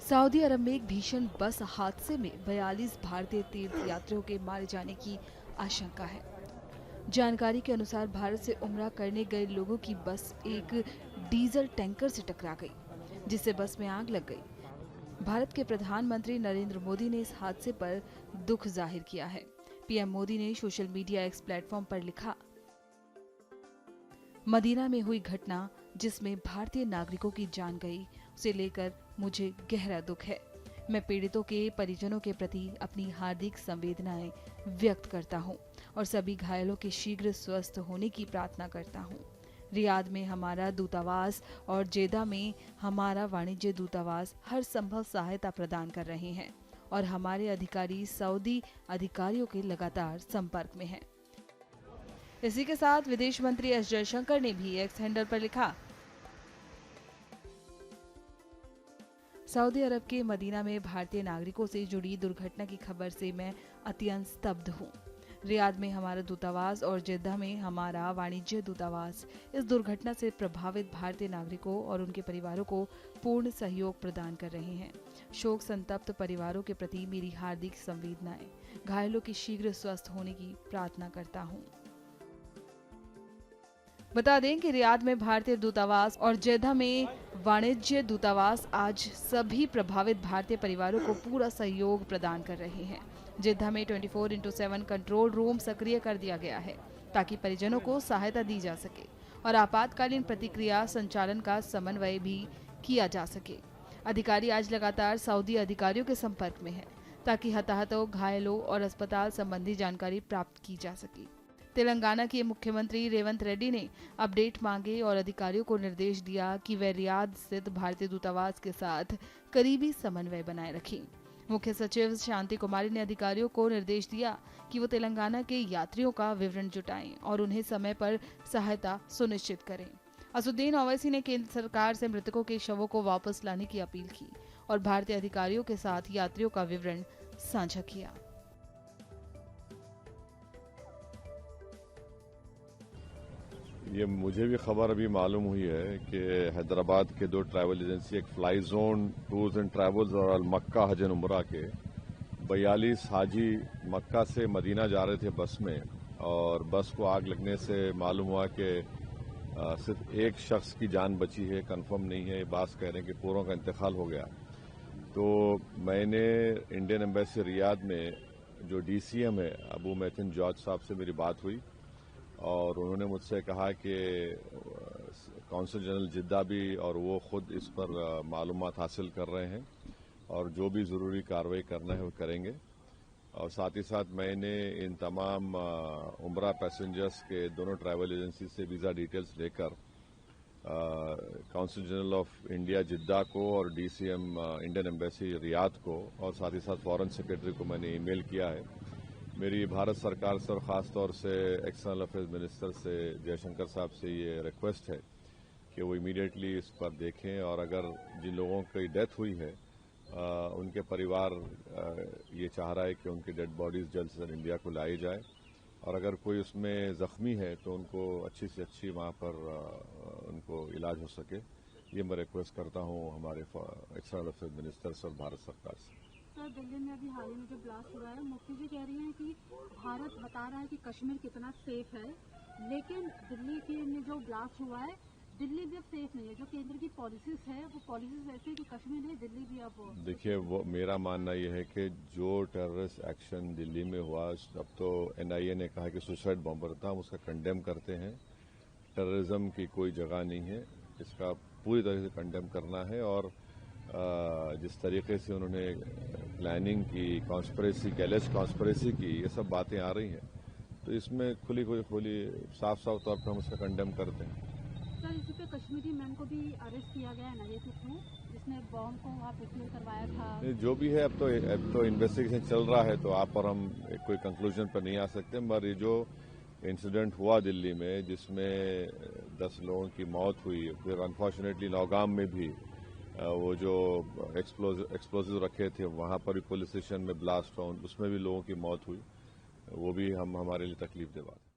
Saudi अरब में एक भीषण बस हादसे में 42 भारतीय तीर्थ यात्रियों के मारे जाने की आशंका है। जानकारी के अनुसार भारत से उम्रा करने गए लोगों की बस एक डीजल टैंकर से टकरा गई, जिससे बस में आग लग गई। भारत के प्रधानमंत्री नरेंद्र मोदी ने इस हादसे पर दुख जाहिर किया है। पीएम मोदी ने सोशल मीडिया एक्स प्लेटफॉर्म पर लिखा, मदीना में हुई घटना जिसमें भारतीय नागरिकों की जान गई, उसे लेकर मुझे गहरा दुख है। मैं पीड़ितों के परिजनों के प्रति अपनी हार्दिक संवेदनाएं व्यक्त करता हूं और सभी घायलों के शीघ्र स्वस्थ होने की प्रार्थना करता हूं। रियाद में हमारा दूतावास और जेदा में हमारा वाणिज्य दूतावास हर संभव सहायता प्रदान कर रहे हैं और हमारे अधिकारी सऊदी अधिकारियों के लगातार संपर्क में हैं। इसी के साथ विदेश मंत्री एस जयशंकर ने भी एक्स हैंडल पर लिखा, सऊदी अरब के मदीना में भारतीय नागरिकों से जुड़ी दुर्घटना की खबर से मैं अत्यंत स्तब्ध हूँ। रियाद में हमारा दूतावास और जेद्दा में हमारा वाणिज्य दूतावास इस दुर्घटना से प्रभावित भारतीय नागरिकों और उनके परिवारों को पूर्ण सहयोग प्रदान कर रहे हैं। शोक संतप्त परिवारों के प्रति मेरी हार्दिक संवेदनाएं, घायलों के शीघ्र स्वस्थ होने की प्रार्थना करता हूँ। बता दें कि रियाद में भारतीय दूतावास और जेदा में वाणिज्य दूतावास आज सभी प्रभावित भारतीय परिवारों को पूरा सहयोग प्रदान कर रहे हैं। जेदा में 24/7 कंट्रोल रूम सक्रिय कर दिया गया है ताकि परिजनों को सहायता दी जा सके और आपातकालीन प्रतिक्रिया संचालन का समन्वय भी किया जा सके। अधिकारी आज लगातार सऊदी अधिकारियों के संपर्क में हैं ताकि हताहतों, घायलों और अस्पताल संबंधी जानकारी प्राप्त की जा सके। तेलंगाना के मुख्यमंत्री रेवंत रेड्डी ने अपडेट मांगे और अधिकारियों को निर्देश दिया कि वे रियाद स्थित भारतीय दूतावास के साथ करीबी समन्वय बनाए रखें। मुख्य सचिव शांति कुमारी ने अधिकारियों को निर्देश दिया कि वो तेलंगाना के यात्रियों का विवरण जुटाएं और उन्हें समय पर सहायता सुनिश्चित करें। असुद्दीन ओवैसी ने केंद्र सरकार से मृतकों के शवों को वापस लाने की अपील की और भारतीय अधिकारियों के साथ यात्रियों का विवरण साझा किया। ये मुझे भी खबर अभी मालूम हुई है कि हैदराबाद के 2 ट्रैवल एजेंसी, एक fly zone tours and travels और अल मक्का हज एंड उमरा के 42 हाजी मक्का से मदीना जा रहे थे बस में, और बस को आग लगने से मालूम हुआ कि सिर्फ एक शख्स की जान बची है। कंफर्म नहीं है, बात कह रहे हैं कि पूरों का इंतकाल हो गया। तो मैंने इंडियन एम्बेसी रियाद में जो डीसीएम है अबू मैथिन जॉर्ज साहब से मेरी बात हुई और उन्होंने मुझसे कहा कि कौंसल जनरल जिद्दा भी और वो खुद इस पर मालूमात हासिल कर रहे हैं और जो भी ज़रूरी कार्रवाई करना है वो करेंगे। और साथ ही साथ मैंने इन तमाम उमरा पैसेंजर्स के दोनों ट्रैवल एजेंसी से वीज़ा डिटेल्स लेकर कौंसल जनरल ऑफ इंडिया जिद्दा को और डीसीएम इंडियन एम्बेसी रियाद को और साथ ही साथ फॉरेन सेक्रेटरी को मैंने ईमेल किया है। मेरी भारत सरकार से और ख़ास तौर से एक्सटर्नल अफेयर्स मिनिस्टर से जयशंकर साहब से ये रिक्वेस्ट है कि वो इमीडिएटली इस पर देखें और अगर जिन लोगों की डेथ हुई है उनके परिवार ये चाह रहा है कि उनकी डेड बॉडीज़ जल्द से जल्द इंडिया को लाई जाए और अगर कोई उसमें ज़ख्मी है तो उनको अच्छी से अच्छी वहाँ पर उनको इलाज हो सके। ये मैं रिक्वेस्ट करता हूँ हमारे एक्सटर्नल अफेयर्स मिनिस्टर से और भारत सरकार से। सर, दिल्ली में अभी हाल ही में जो ब्लास्ट हुआ है, मुफ्ती जी कह रही हैं कि भारत बता रहा है कि कश्मीर कितना सेफ है, लेकिन दिल्ली के में जो ब्लास्ट हुआ है, दिल्ली भी अब सेफ नहीं है। जो केंद्र की पॉलिसीज है वो पॉलिसीज ऐसी है कि कश्मीर नहीं, दिल्ली भी अब। देखिए, वो मेरा मानना यह है कि जो टेररिस्ट एक्शन दिल्ली में हुआ, अब तो एनआईए ने कहा कि सुसाइड बॉम्बर था, हम उसका कंडेम करते हैं। टेररिज्म की कोई जगह नहीं है, इसका पूरी तरह से कंडेम करना है। और जिस तरीके से उन्होंने प्लानिंग की, कॉन्स्पिरेसी, गैलेज कॉन्स्पिरेसी की, ये सब बातें आ रही हैं, तो इसमें खुली साफ तौर पर हम उसका कंडेम करते हैं। सर, इसी पे कश्मीरी मैन को भी अरेस्ट किया गया है एनआईए के थ्रू, जिसने बॉम्ब को वहाँ प्रोक्योर करवाया था। जो भी है, अब तो इन्वेस्टिगेशन चल रहा है, तो आप और हम कोई कंक्लूजन पर नहीं आ सकते। मगर ये जो इंसिडेंट हुआ दिल्ली में जिसमें 10 लोगों की मौत हुई, फिर अनफॉर्चुनेटली नौगाम में भी वो जो एक्सप्लोजिव रखे थे वहां पर भी पुलिस स्टेशन में ब्लास्ट हुआ, उसमें भी लोगों की मौत हुई, वो भी हमारे लिए तकलीफ दे बात है।